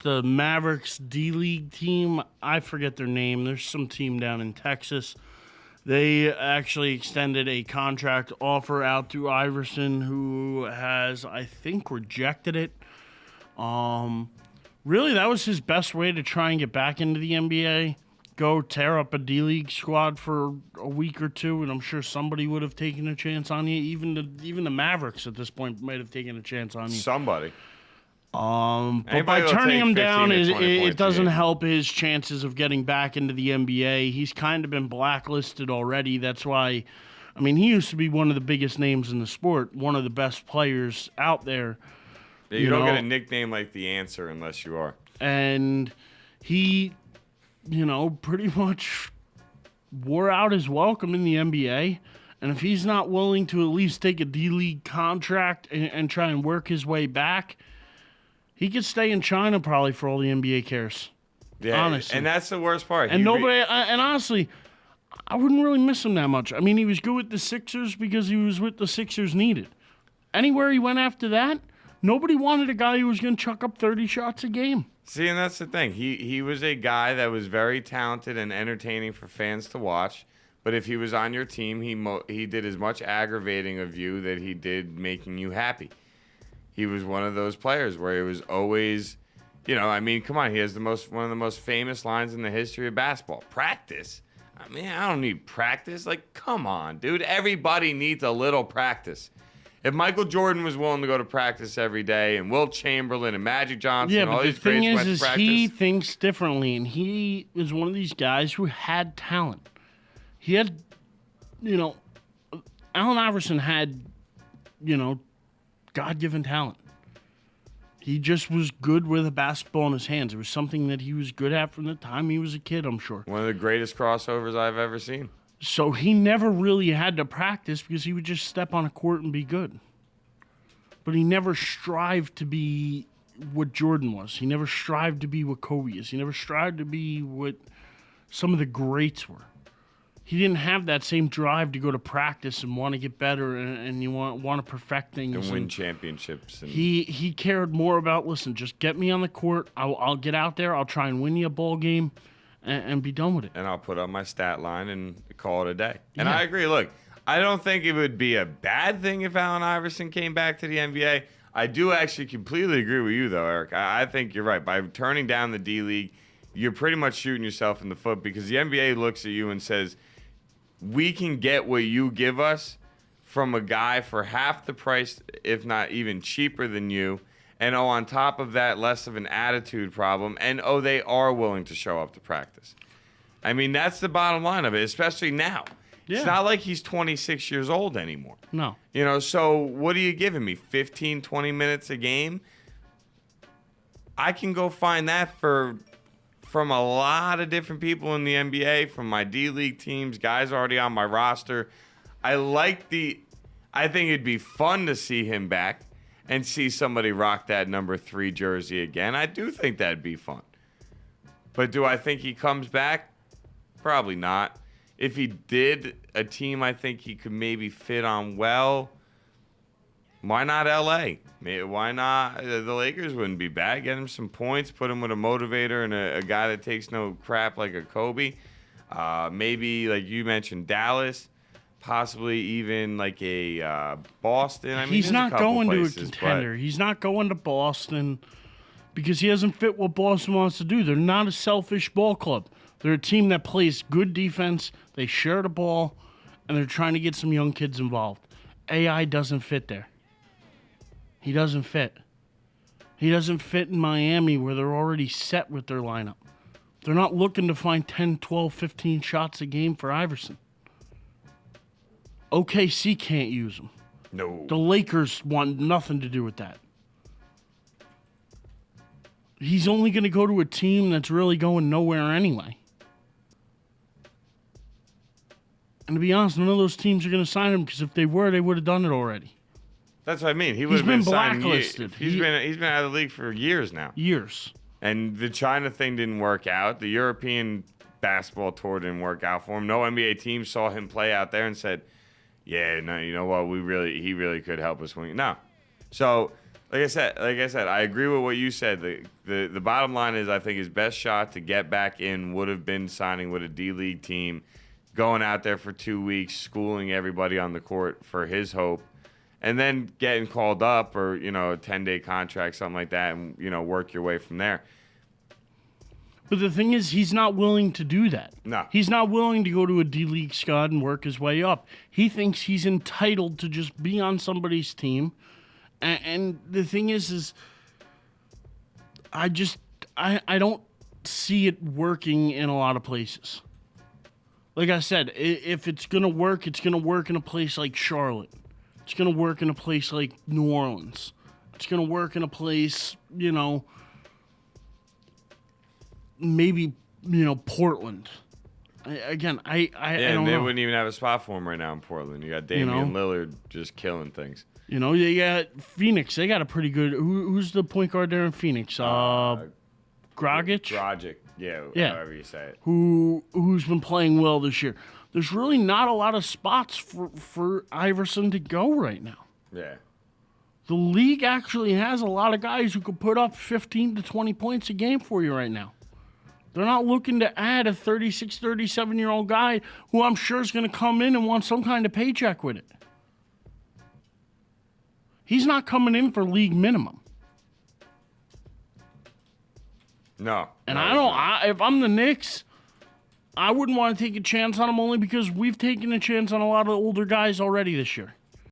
the Mavericks D-League team. I forget their name. There's some team down in Texas. They actually extended a contract offer out to Iverson, who has, I think, rejected it. Really, that was his best way to try and get back into the NBA. Go tear up a D-League squad for a week or two, and I'm sure somebody would have taken a chance on you. Even the Mavericks at this point might have taken a chance on you. Somebody. But by turning him down, it doesn't help his chances of getting back into the NBA. He's kind of been blacklisted already. That's why, I mean, he used to be one of the biggest names in the sport, one of the best players out there. Yeah, you don't get a nickname like the Answer unless you are. And he, pretty much wore out his welcome in the NBA. And if he's not willing to at least take a D-League contract and try and work his way back, he could stay in China probably for all the NBA cares. Yeah, honestly. And that's the worst part. And and honestly, I wouldn't really miss him that much. I mean, he was good with the Sixers because he was what the Sixers needed. Anywhere he went after that, nobody wanted a guy who was going to chuck up 30 shots a game. See, and that's the thing. He was a guy that was very talented and entertaining for fans to watch. But if he was on your team, he did as much aggravating of you that he did making you happy. He was one of those players where he was always, I mean, come on. He has one of the most famous lines in the history of basketball. Practice. I mean, I don't need practice. Like, come on, dude. Everybody needs a little practice. If Michael Jordan was willing to go to practice every day, and Wilt Chamberlain and Magic Johnson, and all these greats went to practice. He thinks differently, and he is one of these guys who had talent. He had, Allen Iverson had, God-given talent. He just was good with a basketball in his hands. It was something that he was good at from the time he was a kid, I'm sure. One of the greatest crossovers I've ever seen. So he never really had to practice because he would just step on a court and be good. But he never strived to be what Jordan was. He never strived to be what Kobe is. He never strived to be what some of the greats were. He didn't have that same drive to go to practice and want to get better and you want to perfect things. And win championships. He cared more about, listen, just get me on the court. I'll get out there. I'll try and win you a ball game and be done with it. And I'll put up my stat line and call it a day. And I agree. Look, I don't think it would be a bad thing if Allen Iverson came back to the NBA. I do actually completely agree with you, though, Eric. I think you're right. By turning down the D-League, you're pretty much shooting yourself in the foot because the NBA looks at you and says, we can get what you give us from a guy for half the price, if not even cheaper than you. And, on top of that, less of an attitude problem. And, they are willing to show up to practice. I mean, that's the bottom line of it, especially now. Yeah. It's not like he's 26 years old anymore. No. So what are you giving me, 15, 20 minutes a game? I can go find that from a lot of different people in the NBA, from my D-League teams, guys already on my roster. I think it'd be fun to see him back and see somebody rock that number 3 jersey again. I do think that'd be fun. But do I think he comes back? Probably not. If he did, a team I think he could maybe fit on well, why not L.A.? Why not? The Lakers wouldn't be bad. Get him some points, put him with a motivator and a guy that takes no crap like a Kobe. Maybe, like you mentioned, Dallas. Possibly even like a Boston. I mean, he's not going to a contender. He's not going to Boston because he doesn't fit what Boston wants to do. They're not a selfish ball club. They're a team that plays good defense. They share the ball, and they're trying to get some young kids involved. AI doesn't fit there. He doesn't fit. He doesn't fit in Miami where they're already set with their lineup. They're not looking to find 10, 12, 15 shots a game for Iverson. OKC can't use him. No. The Lakers want nothing to do with that. He's only going to go to a team that's really going nowhere anyway. And to be honest, none of those teams are going to sign him because if they were, they would have done it already. That's what I mean. He would have been blacklisted. He's been out of the league for years now. Years. And the China thing didn't work out. The European basketball tour didn't work out for him. No NBA team saw him play out there and said, yeah, no, you know what? He really could help us win. No. So Like I said, I agree with what you said. The bottom line is, I think his best shot to get back in would have been signing with a D-League team, going out there for 2 weeks, schooling everybody on the court for his hope, and then getting called up or, a 10-day contract, something like that, and, work your way from there. But the thing is, he's not willing to do that. No. He's not willing to go to a D-League squad and work his way up. He thinks he's entitled to just be on somebody's team. And the thing is I don't see it working in a lot of places. Like I said, if it's going to work, it's going to work in a place like Charlotte. It's going to work in a place like New Orleans. It's going to work in a place, maybe, Portland. I don't know. They wouldn't even have a spot for him right now in Portland. You got Damian Lillard just killing things. They got Phoenix. They got a pretty good. Who's the point guard there in Phoenix? Dragic? Dragic, yeah, however you say it. Who's been playing well this year. There's really not a lot of spots for Iverson to go right now. Yeah. The league actually has a lot of guys who could put up 15 to 20 points a game for you right now. They're not looking to add a 36, 37-year-old guy who I'm sure is going to come in and want some kind of paycheck with it. He's not coming in for league minimum. No. And if I'm the Knicks, I wouldn't want to take a chance on him only because we've taken a chance on a lot of older guys already this year.